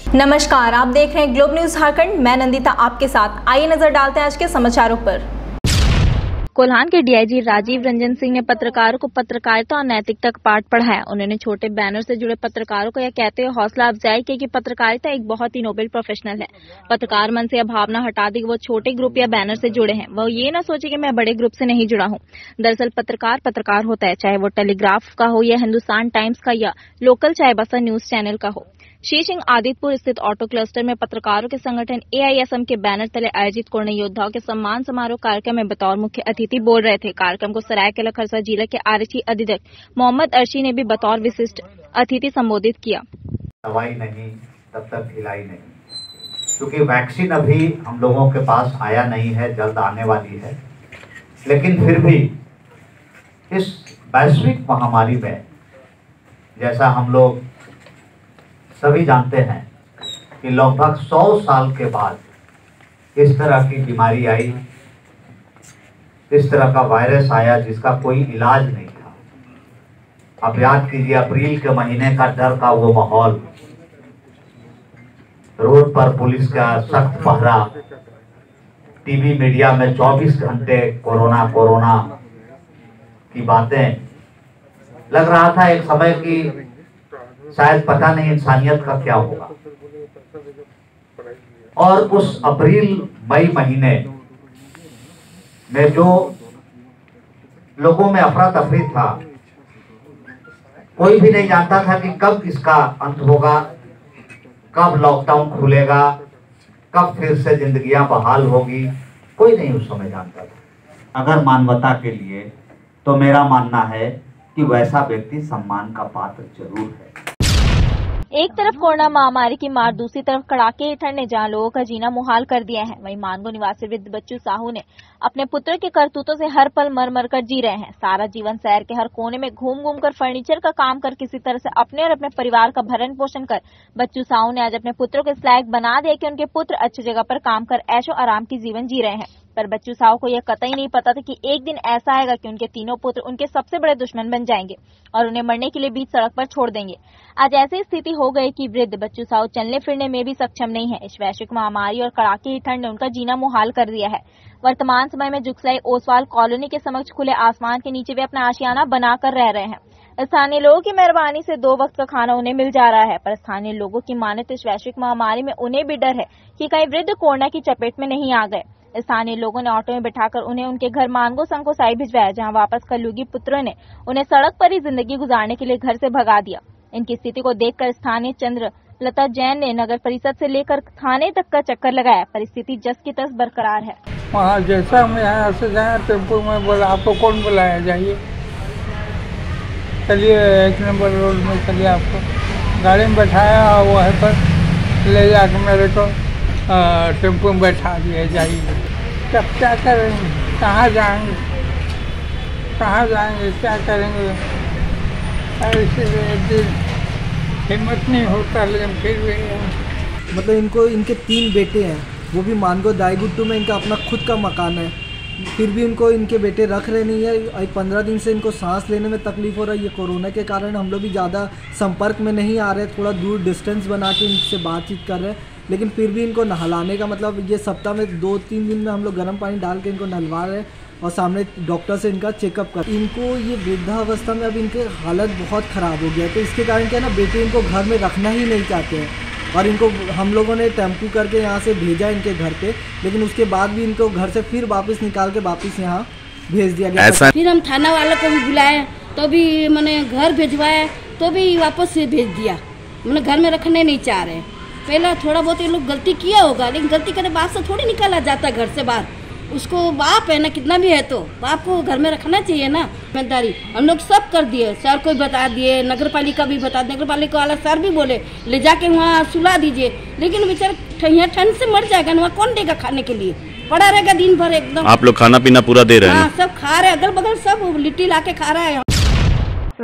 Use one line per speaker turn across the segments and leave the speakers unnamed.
नमस्कार, आप देख रहे हैं ग्लोब न्यूज झारखंड। मैं नंदिता आपके साथ। आइए नजर डालते हैं आज के समाचारों पर।
कोल्हान के डीआईजी राजीव रंजन सिंह ने पत्रकारों को पत्रकारिता और नैतिकता का पाठ पढ़ाया। उन्होंने छोटे बैनर से जुड़े पत्रकारों को यह कहते हुए हौसला अफजाई की कि पत्रकारिता एक बहुत ही नोबेल प्रोफेशनल है। पत्रकार मन से यह भावना हटा दी कि वो छोटे ग्रुप या बैनर से जुड़े हैं। वो ये न सोचे कि मैं बड़े ग्रुप से नहीं जुड़ा हूँ। दरअसल पत्रकार होता है, चाहे वो टेलीग्राफ का हो या हिंदुस्तान टाइम्स का या लोकल चाहे बसा न्यूज चैनल का हो। श्री सिंह आदित्यपुर स्थित ऑटो क्लस्टर में पत्रकारों के संगठन AISM के बैनर तले आयोजित कोरोना योद्धाओं के सम्मान समारोह कार्यक्रम में बतौर मुख्य अतिथि बोल रहे थे। कार्यक्रम को सरायकेला खरसा जिला के आरक्षी अधीक्षक मोहम्मद अर्शी ने भी बतौर विशिष्ट अतिथि संबोधित किया।
दवाई नहीं तब तक ढिलाई नहीं, क्योंकि वैक्सीन अभी हम लोगों के पास आया नहीं है, जल्द आने वाली है। लेकिन फिर भी इस वैश्विक महामारी में, जैसा हम लोग सभी जानते हैं कि लगभग 100 साल के बाद इस तरह की बीमारी आई, इस तरह का वायरस आया जिसका कोई इलाज नहीं था। अब याद कीजिए, अप्रैल के महीने का डर का वो माहौल, रोड पर पुलिस का सख्त पहरा, टीवी मीडिया में 24 घंटे कोरोना की बातें। लग रहा था एक समय की शायद पता नहीं इंसानियत का क्या होगा। और उस अप्रैल मई महीने में जो लोगों में अफरा तफरी था, कोई भी नहीं जानता था कि कब इसका अंत होगा, कब लॉकडाउन खुलेगा, कब फिर से जिंदगियां बहाल होगी, कोई नहीं उस समय जानता था। अगर मानवता के लिए, तो मेरा मानना है कि वैसा व्यक्ति सम्मान का पात्र जरूर है।
एक तरफ कोरोना महामारी की मार, दूसरी तरफ कड़ाके ठंड ने जहां लोगों का जीना मुहाल कर दिया है, वहीं मानगो निवासी वृद्ध बच्चू साहू ने अपने पुत्र के करतूतों से हर पल मर कर जी रहे हैं। सारा जीवन शहर के हर कोने में घूम कर फर्नीचर का काम कर किसी तरह से अपने और अपने परिवार का भरण पोषण कर बच्चू साहू ने आज अपने पुत्रों के इस लायक बना दिया कि उनके पुत्र अच्छी जगह पर काम कर ऐशो आराम की जीवन जी रहे हैं। पर बच्चू साहू को यह कतई नहीं पता था कि एक दिन ऐसा आएगा कि उनके तीनों पुत्र उनके सबसे बड़े दुश्मन बन जाएंगे और उन्हें मरने के लिए बीच सड़क पर छोड़ देंगे। आज ऐसी स्थिति हो गई कि वृद्ध बच्चू साहू चलने फिरने में भी सक्षम नहीं है। इस वैश्विक महामारी और कड़ाके की ठंड ने उनका जीना मुहाल कर दिया है। वर्तमान समय में जुगसलाई ओसवाल कॉलोनी के समक्ष खुले आसमान के नीचे वे अपना आशियाना बनाकर रह रहे हैं। स्थानीय लोगों की मेहरबानी से 2 वक्त का खाना उन्हें मिल जा रहा है, पर स्थानीय लोगों की माने तो इस वैश्विक महामारी में उन्हें भी डर है कि कहीं वृद्ध कोरोना की चपेट में नहीं आ गए। स्थानीय लोगों ने ऑटो में बिठाकर उन्हें उनके घर मानगो संकोसाई भिजवाया, जहां वापस कलयुगी पुत्रों ने उन्हें सड़क पर ही जिंदगी गुजारने के लिए घर से भगा दिया। इनकी स्थिति को देखकर स्थानीय चंद्रलता जैन ने नगर परिषद से लेकर थाने तक का चक्कर लगाया। परिस्थिति जस की तस बरकरार है।
वहाँ जैसा हम यहाँ से जाए टेम्पो में बोला, आपको कौन बुलाया, जाइए चलिए 1 नंबर रोड में चलिए। आपको गाड़ी में बैठाया और वहाँ पर ले जाकर मेरे को टेम्पो में बैठा दिया, जाइए। तब क्या करेंगे, कहाँ जाएंगे, क्या करेंगे। इसलिए हिम्मत नहीं होता, लेकिन फिर भी
मतलब इनके 3 बेटे हैं, वो भी मानगो दाईगुट्टू में इनका अपना खुद का मकान है। फिर भी इनके बेटे रख रहे नहीं है। 15 दिन से इनको सांस लेने में तकलीफ हो रहा है। ये कोरोना के कारण हम लोग भी ज़्यादा संपर्क में नहीं आ रहे, थोड़ा दूर डिस्टेंस बना के इनसे बातचीत कर रहे हैं। लेकिन फिर भी इनको नहलाने का मतलब ये सप्ताह में 2-3 दिन में हम लोग गर्म पानी डाल के इनको नहलवा रहे हैं और सामने डॉक्टर से इनका चेकअप कर। इनको ये वृद्धावस्था में अब इनके हालत बहुत ख़राब हो गया, तो इसके कारण क्या ना, बेटे इनको घर में रखना ही नहीं चाहते हैं और इनको हम लोगों ने टेम्पू करके यहाँ से भेजा इनके घर पे। लेकिन उसके बाद भी इनको घर से फिर वापस निकाल के वापस यहाँ भेज दिया गया।
फिर हम थाना वालों को भी बुलाए, तो भी मैंने घर भिजवाया, तो भी वापस से भेज दिया। मैंने घर में रखने नहीं चाह रहे। पहला थोड़ा बहुत ये लोग गलती किया होगा, लेकिन गलती करे बाप से थोड़ी निकाला जाता घर से बाहर। उसको बाप है ना, कितना भी है तो बाप को घर में रखना चाहिए ना। जिम्मेदारी हम लोग सब कर दिए, सर को बता दिए, नगर पालिका भी बता दिए। नगर पालिका वाला सर भी बोले ले जाके वहाँ सुला दीजिए, लेकिन बेचारा यहाँ ठंड से मर जाएगा, वहाँ कौन देगा खाने के लिए, पड़ा रहेगा दिन भर एकदम।
आप लोग खाना पीना पूरा दे रहे हैं?
हाँ, सब खा रहे, अगल बगल सब लिट्टी ला के खा रहा है।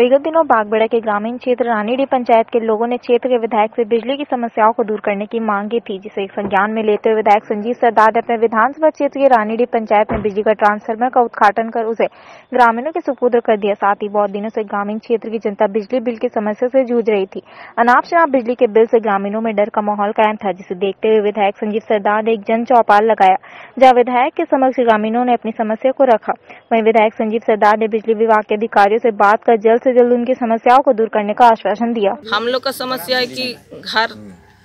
विगत दिनों बागबेड़ा के ग्रामीण क्षेत्र रानीडी पंचायत के लोगों ने क्षेत्र के विधायक से बिजली की समस्याओं को दूर करने की मांग की थी, जिसे संज्ञान में लेते हुए विधायक संजीव सरदार ने अपने विधानसभा क्षेत्र के रानीडी पंचायत में बिजली का ट्रांसफार्मर का उद्घाटन कर उसे ग्रामीणों के सुपुर्द कर दिया। साथ ही बहुत दिनों से ग्रामीण क्षेत्र की जनता बिजली बिल की समस्या से जूझ रही थी। अनाप शनाप बिजली के बिल से ग्रामीणों में डर का माहौल कायम था, जिसे देखते हुए विधायक संजीव सरदार ने एक जन चौपाल लगाया, जहाँ विधायक के समक्ष ग्रामीणों ने अपनी समस्या को रखा। वहीं विधायक संजीव सरदार ने बिजली विभाग के अधिकारियों से बात कर जल्द से जल्द उनकी समस्याओं को दूर करने का आश्वासन दिया।
हम लोग का समस्या है कि घर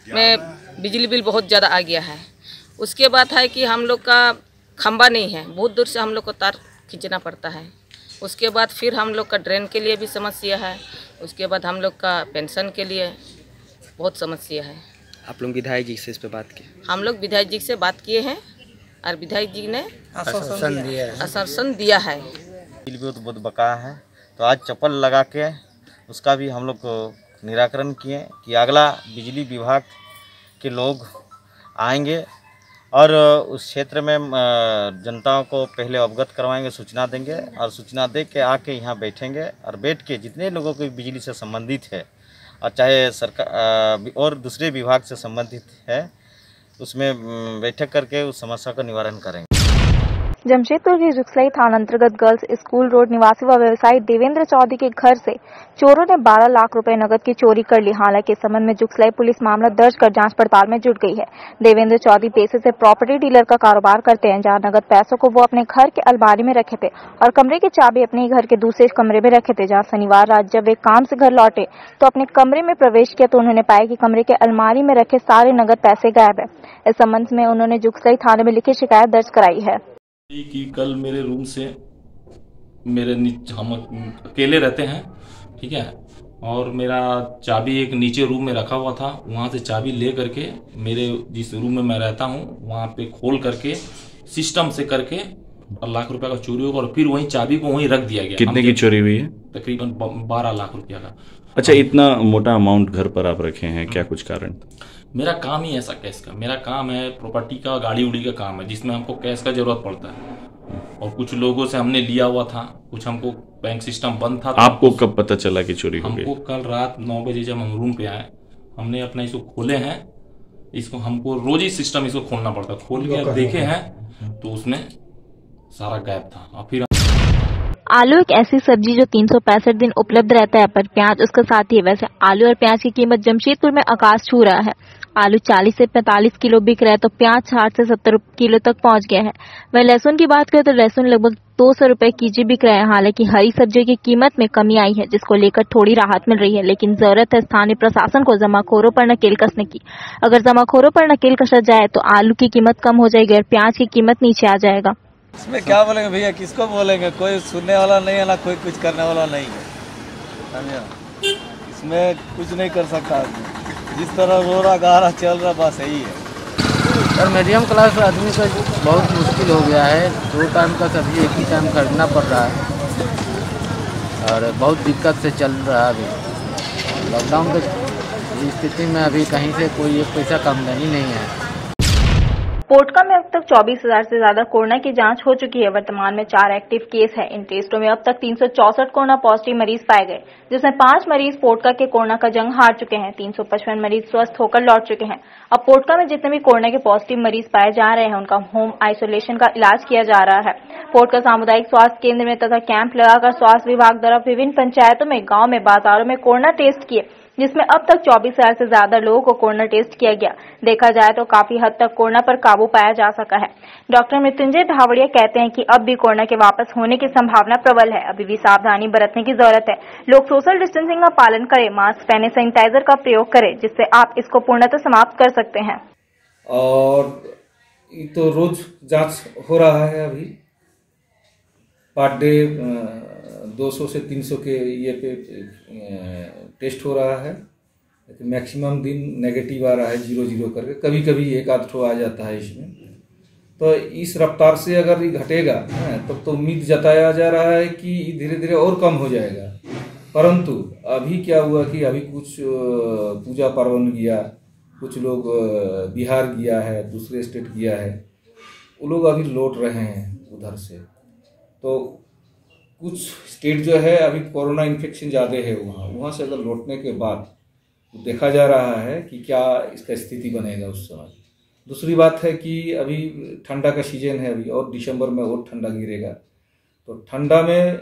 में बिजली बिल बहुत ज़्यादा आ गया है। उसके बाद है कि हम लोग का खंबा नहीं है, बहुत दूर से हम लोग को तार खींचना पड़ता है। उसके बाद फिर हम लोग का ड्रेन के लिए भी समस्या है। उसके बाद हम लोग का पेंशन के लिए बहुत समस्या है।
आप लोग विधायक जी से इस पे बात की?
हम लोग विधायक जी से बात किए हैं और विधायक जी ने आश्वासन दिया है।
बिल भी तो बहुत बकाया है, तो आज चप्पल लगा के उसका भी हम लोग को निराकरण किए कि अगला बिजली विभाग के लोग आएंगे और उस क्षेत्र में जनता को पहले अवगत करवाएंगे, सूचना देंगे और सूचना दे के आके यहाँ बैठेंगे और बैठ के जितने लोगों को बिजली से संबंधित है और चाहे सरकार और दूसरे विभाग से संबंधित है, उसमें बैठक करके उस समस्या का निवारण करेंगे।
जमशेदपुर के जुगसलाई थाना अंतर्गत गर्ल्स स्कूल रोड निवासी व व्यवसायी देवेंद्र चौधरी के घर से चोरों ने 12 लाख रुपए नकद की चोरी कर ली। हालांकि इस संबंध में जुगसलाई पुलिस मामला दर्ज कर जांच पड़ताल में जुट गई है। देवेंद्र चौधरी पेशे से प्रॉपर्टी डीलर का कारोबार करते हैं, जहां नगद पैसों को वो अपने घर के अलमारी में रखे थे और कमरे की चाबी अपने ही घर के दूसरे कमरे में रखे थे। जहाँ शनिवार रात जब वे काम से घर लौटे तो अपने कमरे में प्रवेश किया तो उन्होंने पाया कि कमरे के अलमारी में रखे सारे नगद पैसे गायब है। इस संबंध में उन्होंने जुगसलाई थाने में लिखित शिकायत दर्ज कराई है
कि कल मेरे रूम से हम अकेले रहते हैं, ठीक है, और मेरा चाबी एक नीचे रूम में रखा हुआ था, वहाँ से चाबी ले करके मेरे जिस रूम में मैं रहता हूँ वहाँ पे खोल करके सिस्टम से करके लाख रुपए का चोरी होगा और फिर वहीं चाबी को वहीं रख दिया गया।
कितने की चोरी हुई है?
तकरीबन 12 लाख रुपया का।
अच्छा, इतना मोटा अमाउंट घर पर आप रखे हैं, क्या कुछ कारण?
मेरा काम ही ऐसा कैश का, मेरा काम है प्रॉपर्टी का, गाड़ी उड़ी का काम है, जिसमें हमको कैश का जरूरत पड़ता है और कुछ लोगों से हमने लिया हुआ था, कुछ हमको बैंक सिस्टम बंद था।
आपको कब पता चला कि चोरी हो गई?
हमको कल रात 9 बजे जब हम रूम पे आए, हमने अपना इसको खोले हैं, इसको हमको रोज ही सिस्टम इसको खोलना पड़ता, खोल के देखे हैं तो उसमें सारा गायब था। और फिर
आलू एक ऐसी सब्जी जो 365 दिन उपलब्ध रहता है, पर प्याज उसका साथी है। वैसे आलू और प्याज की कीमत जमशेदपुर में आकाश छू रहा है। आलू 40 से 45 किलो बिक रहा है तो प्याज 60 से 70 किलो तक पहुंच गया है। वहीं लहसुन की बात करें तो लहसुन लगभग 200 रुपए केजी बिक रहा है। हालांकि हरी सब्जियों की कीमत में कमी आई है, जिसको लेकर थोड़ी राहत मिल रही है, लेकिन जरूरत है स्थानीय प्रशासन को जमाखोरों पर नकेल कसने की। अगर जमाखोरों पर नकेल कसा जाए तो आलू की कीमत कम हो जाएगी और प्याज की कीमत नीचे आ जाएगा।
इसमें क्या बोलेंगे भैया, किसको बोलेंगे? कोई सुनने वाला नहीं है ना कोई कुछ करने वाला नहीं है, समझे? इसमें कुछ नहीं कर सकता आदमी, जिस तरह रो रहा गा रहा चल रहा बस यही है।
और मीडियम क्लास आदमी का बहुत मुश्किल हो गया है, 2 टाइम का सब्जी एक ही टाइम खरीदना पड़ रहा है और बहुत दिक्कत से चल रहा है। अभी लॉकडाउन की स्थिति में अभी कहीं से कोई एक पैसा का आमदनी नहीं है।
पोटका में अब तक 24,000 से ज्यादा कोरोना की जांच हो चुकी है। वर्तमान में 4 एक्टिव केस है। इन टेस्टों में अब तक 364 कोरोना पॉजिटिव मरीज पाए गए, जिसमें 5 मरीज पोटका के कोरोना का जंग हार चुके हैं। 355 मरीज स्वस्थ होकर लौट चुके हैं। अब पोटका में जितने भी कोरोना के पॉजिटिव मरीज पाए जा रहे हैं, उनका होम आइसोलेशन का इलाज किया जा रहा है। पोटका सामुदायिक स्वास्थ्य केंद्र में तथा कैंप लगाकर स्वास्थ्य विभाग द्वारा विभिन्न पंचायतों में, गाँव में, बाजारों में कोरोना टेस्ट किए, जिसमें अब तक 24,000 से ज्यादा लोगों को कोरोना टेस्ट किया गया। देखा जाए तो काफी हद तक कोरोना पर काबू पाया जा सका है। डॉक्टर मृत्युंजय धावड़िया कहते हैं कि अब भी कोरोना के वापस होने की संभावना प्रबल है। अभी भी सावधानी बरतने की जरूरत है। लोग सोशल डिस्टेंसिंग का पालन करें, मास्क पहने, सैनिटाइजर का प्रयोग करें, जिससे आप इसको पूर्णतः समाप्त कर सकते हैं।
और तो रोज जांच हो रहा है। अभी पर डे 200 से 300 के ये पे टेस्ट हो रहा है। मैक्सिमम दिन नेगेटिव आ रहा है, 0-0 करके। कभी कभी एक आध ठो आ जाता है इसमें। तो इस रफ्तार से अगर ये घटेगा तब तो उम्मीद जताया जा रहा है कि धीरे धीरे और कम हो जाएगा। परंतु अभी क्या हुआ कि अभी कुछ पूजा पार्वण गया, कुछ लोग बिहार गया है, दूसरे स्टेट गया है, वो लोग अभी लौट रहे हैं उधर से। तो कुछ स्टेट जो है अभी कोरोना इन्फेक्शन ज़्यादा है, वहाँ से अगर लौटने के बाद देखा जा रहा है कि क्या इसका स्थिति बनेगा उस समय। दूसरी बात है कि अभी ठंडा का सीजन है अभी, और दिसंबर में और ठंडा गिरेगा, तो ठंडा में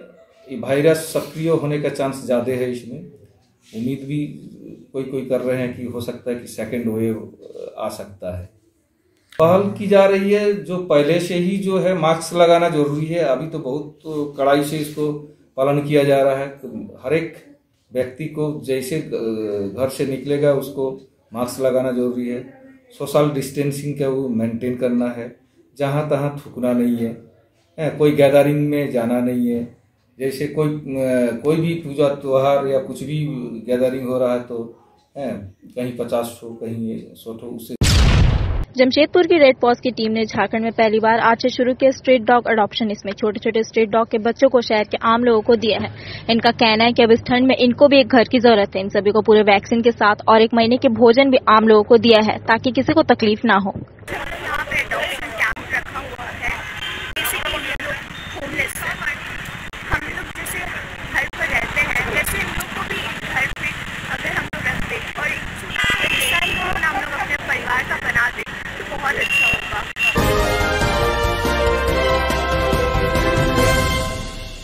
ये वायरस सक्रिय होने का चांस ज़्यादा है। इसमें उम्मीद भी कोई कर रहे हैं कि हो सकता है कि सेकेंड वेव आ सकता है। पहल की जा रही है, जो पहले से ही जो है मास्क लगाना जरूरी है। अभी तो बहुत कड़ाई से इसको पालन किया जा रहा है। हर एक व्यक्ति को जैसे घर से निकलेगा उसको मास्क लगाना जरूरी है। सोशल डिस्टेंसिंग का वो मेंटेन करना है, जहाँ तहाँ थूकना नहीं है, कोई गैदरिंग में जाना नहीं है। जैसे कोई भी पूजा त्योहार या कुछ भी गैदरिंग हो रहा है तो कहीं 50 ठो कहीं 100 ठो, उससे।
जमशेदपुर की रेड क्रॉस की टीम ने झारखंड में पहली बार आज से शुरू किया स्ट्रीट डॉग अडॉप्शन। इसमें छोटे छोटे स्ट्रीट डॉग के बच्चों को शहर के आम लोगों को दिया है। इनका कहना है कि अब इस ठंड में इनको भी एक घर की जरूरत है। इन सभी को पूरे वैक्सीन के साथ और 1 महीने के भोजन भी आम लोगों को दिया है ताकि किसी को तकलीफ ना हो।